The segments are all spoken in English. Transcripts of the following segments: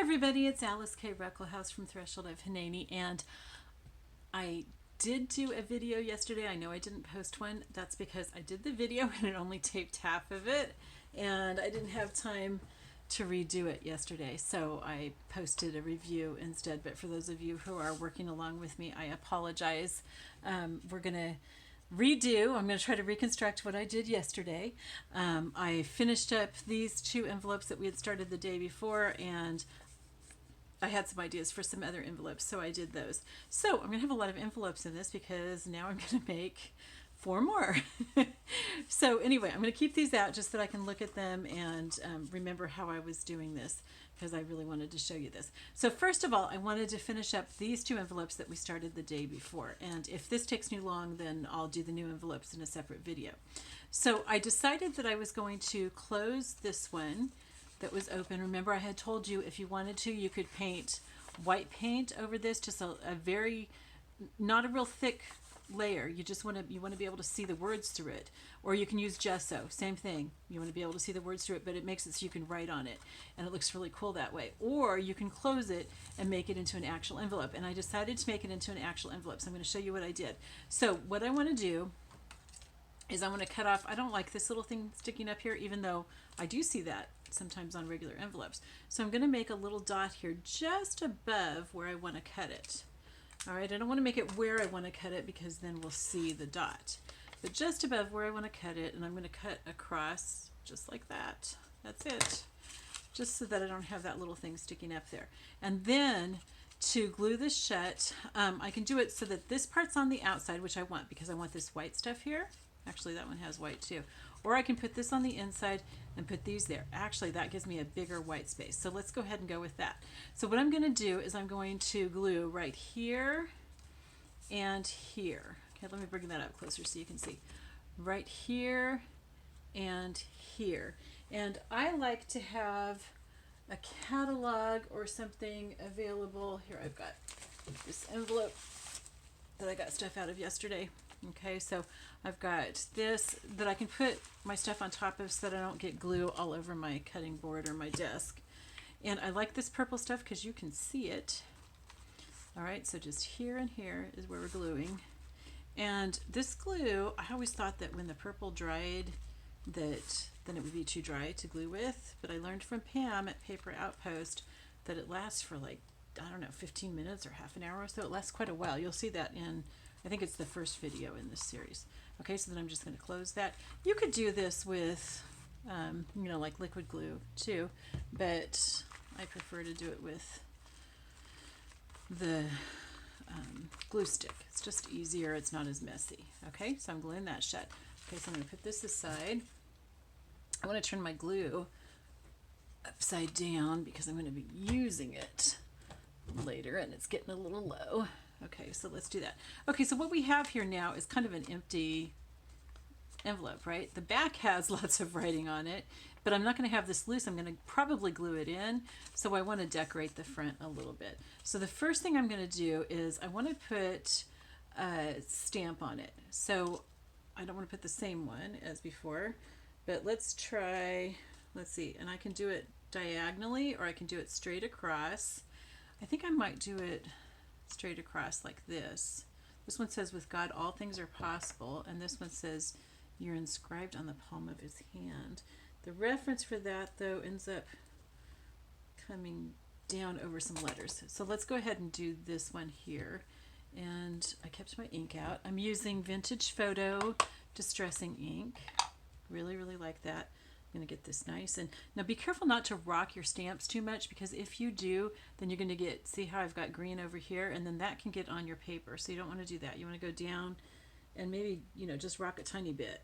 everybody, it's Alyce-Kay Ruckelshaus from Threshold of Hineni, and I did do a video yesterday. I know I didn't post one. That's because I did the video and it only taped half of it, and I didn't have time to redo it yesterday, so I posted a review instead. But for those of you who are working along with me, I apologize. We're gonna redo. I'm going to try to reconstruct what I did yesterday. I finished up these two envelopes that we had started the day before, and I had some ideas for some other envelopes, so I did those. So I'm going to have a lot of envelopes in this because now I'm going to make 4 more. So anyway, I'm going to keep these out just so that I can look at them and remember how I was doing this, because I really wanted to show you this. So first of all, I wanted to finish up these 2 envelopes that we started the day before. And if this takes me long, then I'll do the new envelopes in a separate video. So I decided that I was going to close this one that was open. Remember, I had told you if you wanted to, you could paint white paint over this, just a very, not a real thick layer. You just want to be able to see the words through it. Or you can use gesso, same thing. You want to be able to see the words through it, but it makes it so you can write on it, and it looks really cool that way. Or you can close it and make it into an actual envelope, and I decided to make it into an actual envelope, so I'm going to show you what I did. So what I want to do is I want to cut off, I don't like this little thing sticking up here, even though I do see that sometimes on regular envelopes. So I'm going to make a little dot here just above where I want to cut it. All right, I don't want to make it where I want to cut it because then we'll see the dot. But just above where I want to cut it, and I'm going to cut across just like that. That's it. Just so that I don't have that little thing sticking up there. And then to glue this shut, I can do it so that this part's on the outside, which I want because I want this white stuff here. Actually, that one has white too. Or I can put this on the inside and put these there. Actually, that gives me a bigger white space. So let's go ahead and go with that. So what I'm going to do is I'm going to glue right here and here. Okay, let me bring that up closer so you can see. Right here and here. And I like to have a catalog or something available. Here, I've got this envelope that I got stuff out of yesterday. Okay, so I've got this that I can put my stuff on top of so that I don't get glue all over my cutting board or my desk. And I like this purple stuff because you can see it. All right, so just here and here is where we're gluing. And this glue, I always thought that when the purple dried, that then it would be too dry to glue with. But I learned from Pam at Paper Outpost that it lasts for like, I don't know, 15 minutes or half an hour or so. It lasts quite a while. You'll see that in, I think it's the first video in this series. Okay, so then I'm just going to close that. You could do this with, you know, like liquid glue too, but I prefer to do it with the glue stick. It's just easier. It's not as messy. Okay, so I'm gluing that shut. Okay, so I'm going to put this aside. I want to turn my glue upside down because I'm going to be using it later and it's getting a little low. Okay, so let's do that. Okay, so what we have here now is kind of an empty envelope, right? The back has lots of writing on it, but I'm not going to have this loose. I'm going to probably glue it in, so I want to decorate the front a little bit. So the first thing I'm going to do is I want to put a stamp on it. So I don't want to put the same one as before, but let's try, let's see, and I can do it diagonally or I can do it straight across. I think I might do it straight across like this. This one says, with God all things are possible, and this one says, you're inscribed on the palm of his hand. The reference for that though ends up coming down over some letters. So let's go ahead and do this one here. And I kept my ink out. I'm using Vintage Photo Distressing ink. Really, really like that. I'm going to get this nice, and now be careful not to rock your stamps too much, because if you do, then you're going to get, see how I've got green over here, and then that can get on your paper, so you don't want to do that. You want to go down and maybe, you know, just rock a tiny bit.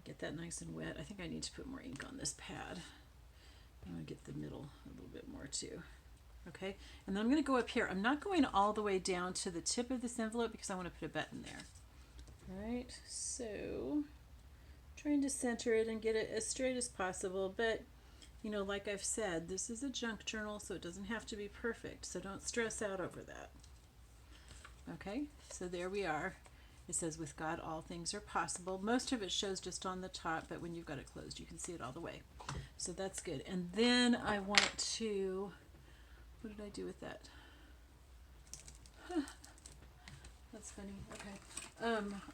Get that nice and wet. I think I need to put more ink on this pad. I'm going to get the middle a little bit more too. Okay, and then I'm going to go up here. I'm not going all the way down to the tip of this envelope because I want to put a button there. All right, so trying to center it and get it as straight as possible, but you know, like I've said, this is a junk journal, so it doesn't have to be perfect, so don't stress out over that. Okay, so there we are, It says, with God, all things are possible. Most of it shows just on the top, but when you've got it closed, you can see it all the way. So that's good. And then I want to, what did I do with that? That's funny. Okay.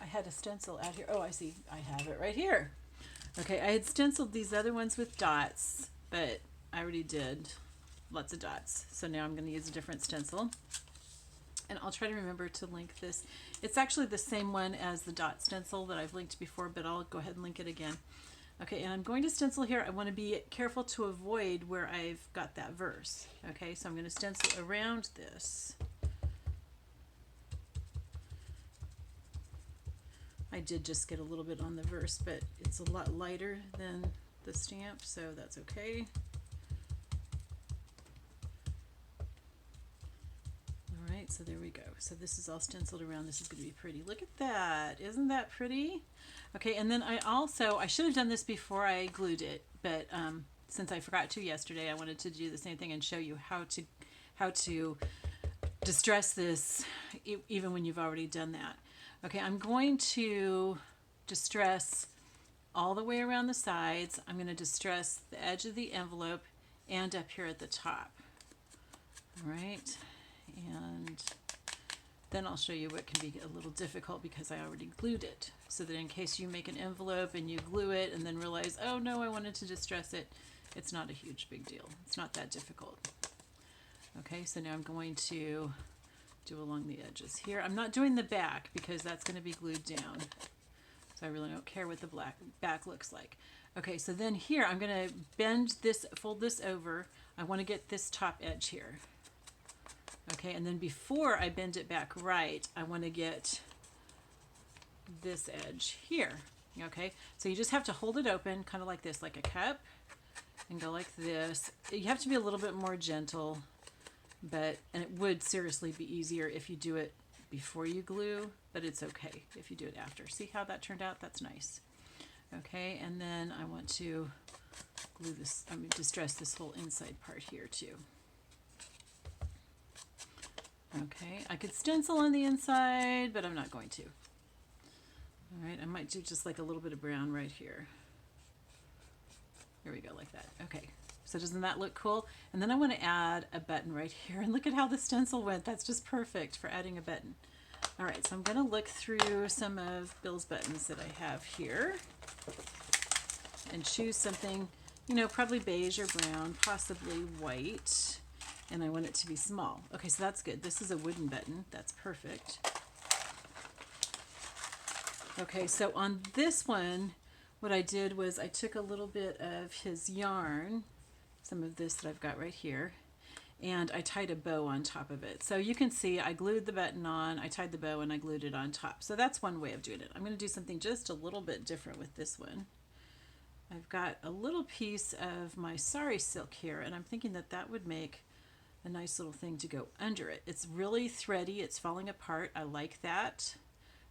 I had a stencil out here. Oh, I see. I have it right here. Okay, I had stenciled these other ones with dots, but I already did lots of dots. So now I'm going to use a different stencil. And I'll try to remember to link this. It's actually the same one as the dot stencil that I've linked before, but I'll go ahead and link it again. Okay, and I'm going to stencil here. I want to be careful to avoid where I've got that verse. Okay, so I'm going to stencil around this. I did just get a little bit on the verse, but it's a lot lighter than the stamp, so that's okay. Alright, so there we go. So this is all stenciled around. This is going to be pretty. Look at that. Isn't that pretty? Okay, and then I should have done this before I glued it, but since I forgot to yesterday, I wanted to do the same thing and show you how to distress this even when you've already done that. Okay, I'm going to distress all the way around the sides. I'm going to distress the edge of the envelope and up here at the top. All right, and then I'll show you what can be a little difficult because I already glued it. So that in case you make an envelope and you glue it and then realize, oh no, I wanted to distress it, it's not a huge big deal. It's not that difficult. Okay, so now I'm going to do along the edges here. I'm not doing the back because that's going to be glued down. So I really don't care what the back looks like. Okay, so then here I'm going to bend this, fold this over. I want to get this top edge here. Okay, and then before I bend it back right, I want to get this edge here. Okay, so you just have to hold it open, kind of like this, like a cup, and go like this. You have to be a little bit more gentle. And it would seriously be easier if you do it before you glue, but it's okay if you do it after. See how that turned out? That's nice. Okay, and then I want to glue this, distress this whole inside part here too. Okay, I could stencil on the inside, but I'm not going to. All right, I might do just like a little bit of brown right here. Here we go, like that. Okay. So doesn't that look cool? And then I want to add a button right here. And look at how the stencil went. That's just perfect for adding a button. All right, so I'm going to look through some of Bill's buttons that I have here and choose something, you know, probably beige or brown, possibly white. And I want it to be small. Okay, so that's good. This is a wooden button. That's perfect. Okay, so on this one, what I did was I took a little bit of his yarn, some of this that I've got right here, and I tied a bow on top of it. So you can see I glued the button on, I tied the bow, and I glued it on top. So that's one way of doing it. I'm going to do something just a little bit different with this one. I've got a little piece of my sari silk here, and I'm thinking that that would make a nice little thing to go under it. It's really thready, it's falling apart. I like that.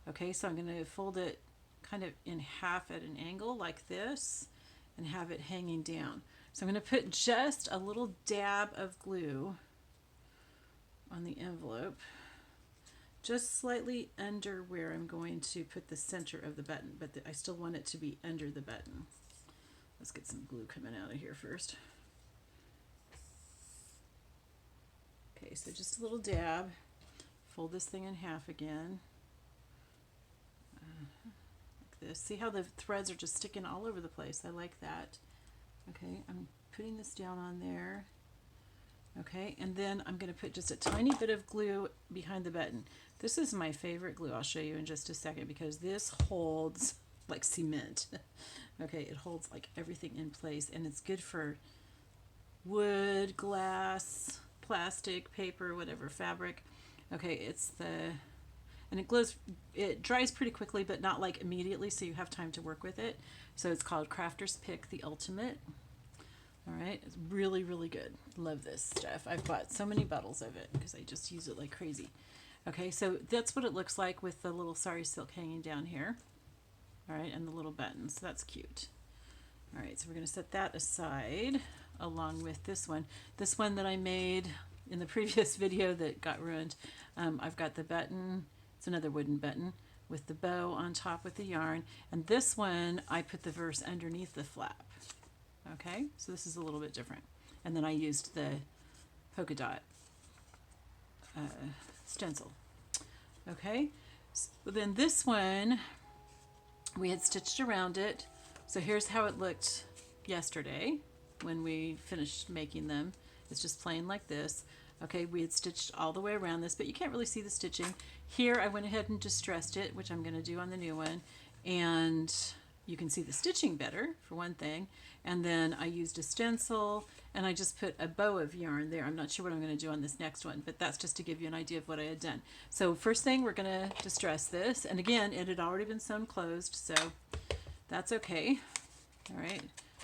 Okay, so I'm going to fold it kind of in half at an angle like this and have it hanging down. So I'm going to put just a little dab of glue on the envelope, just slightly under where I'm going to put the center of the button, but I still want it to be under the button. Let's get some glue coming out of here first. Okay, so just a little dab. Fold this thing in half again. Like this. See how the threads are just sticking all over the place? I like that. Okay, I'm putting this down on there. Okay, and then I'm going to put just a tiny bit of glue behind the button. This is my favorite glue. I'll show you in just a second because this holds like cement. Okay, it holds like everything in place, and it's good for wood, glass, plastic, paper, whatever, fabric. Okay, and it dries pretty quickly, but not like immediately, so you have time to work with it. So it's called Crafter's Pick, the Ultimate. All right, it's really, really good. Love this stuff. I've bought so many bottles of it because I just use it like crazy. Okay, so that's what it looks like with the little sari silk hanging down here. All right, and the little buttons. That's cute. All right, so we're going to set that aside along with this one. This one that I made in the previous video that got ruined. I've got the button. It's another wooden button. with the bow on top with the yarn. And this one, I put the verse underneath the flap. Okay, so this is a little bit different. And then I used the polka dot stencil. Okay, so then this one, we had stitched around it. So here's how it looked yesterday when we finished making them. It's just plain like this. Okay, we had stitched all the way around this, but you can't really see the stitching. Here I went ahead and distressed it, which I'm going to do on the new one, and you can see the stitching better, for one thing. And then I used a stencil, and I just put a bow of yarn there. I'm not sure what I'm going to do on this next one, but that's just to give you an idea of what I had done. So first thing, we're going to distress this, and again, it had already been sewn closed, so that's okay. All right,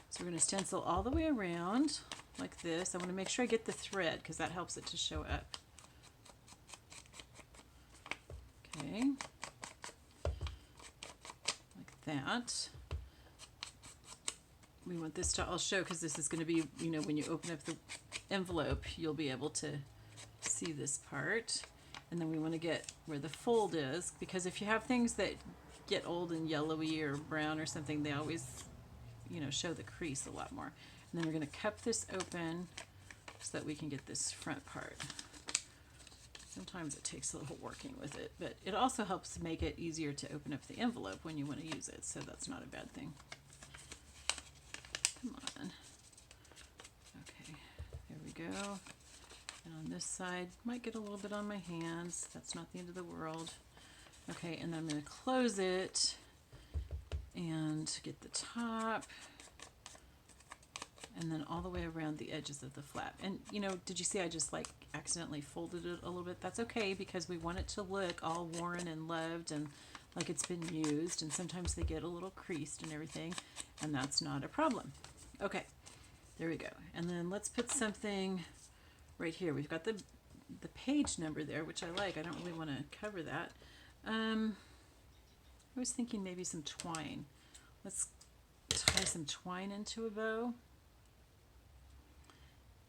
so we're going to stencil all the way around like this. I want to make sure I get the thread because that helps it to show up. Okay, like that. We want this to all show because this is going to be, you know, when you open up the envelope, you'll be able to see this part. And then we want to get where the fold is, because if you have things that get old and yellowy or brown or something, they always, you know, show the crease a lot more. And then we're going to cup this open so that we can get this front part. Sometimes it takes a little working with it, but it also helps make it easier to open up the envelope when you want to use it, so that's not a bad thing. Come on. Okay, there we go. And on this side, might get a little bit on my hands. That's not the end of the world. Okay, and then I'm going to close it and get the top, and then all the way around the edges of the flap. And you know, did you see I just like accidentally folded it a little bit? That's okay, because we want it to look all worn and loved and like it's been used, and sometimes they get a little creased and everything, and that's not a problem. Okay, there we go. And then let's put something right here. We've got the page number there, which I like. I don't really want to cover that. I was thinking maybe some twine. Let's tie some twine into a bow.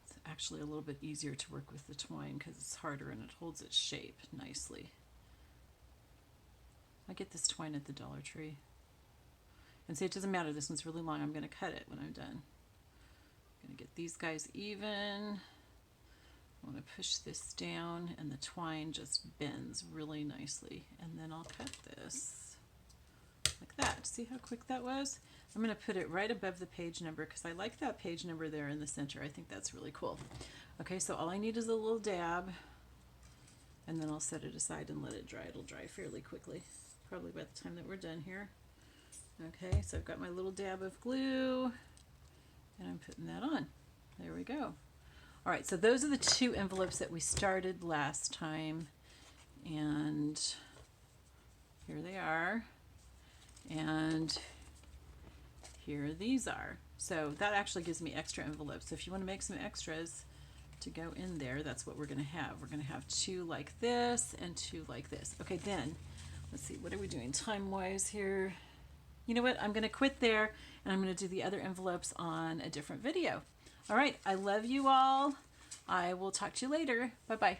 It's actually a little bit easier to work with the twine because it's harder and it holds its shape nicely. I get this twine at the Dollar Tree. And see, it doesn't matter, this one's really long. I'm going to cut it when I'm done. I'm going to get these guys even. I want to push this down, and the twine just bends really nicely. And then I'll cut this like that. See how quick that was? I'm going to put it right above the page number because I like that page number there in the center. I think that's really cool. Okay, so all I need is a little dab, and then I'll set it aside and let it dry. It'll dry fairly quickly, probably by the time that we're done here. Okay, so I've got my little dab of glue, and I'm putting that on. There we go. All right, so those are the two envelopes that we started last time, and here they are, and here these are. So that actually gives me extra envelopes. So if you want to make some extras to go in there, that's what we're going to have. We're going to have two like this and two like this. Okay, then let's see, what are we doing time-wise here? You know what? I'm going to quit there, and I'm going to do the other envelopes on a different video. All right, I love you all. I will talk to you later. Bye-bye.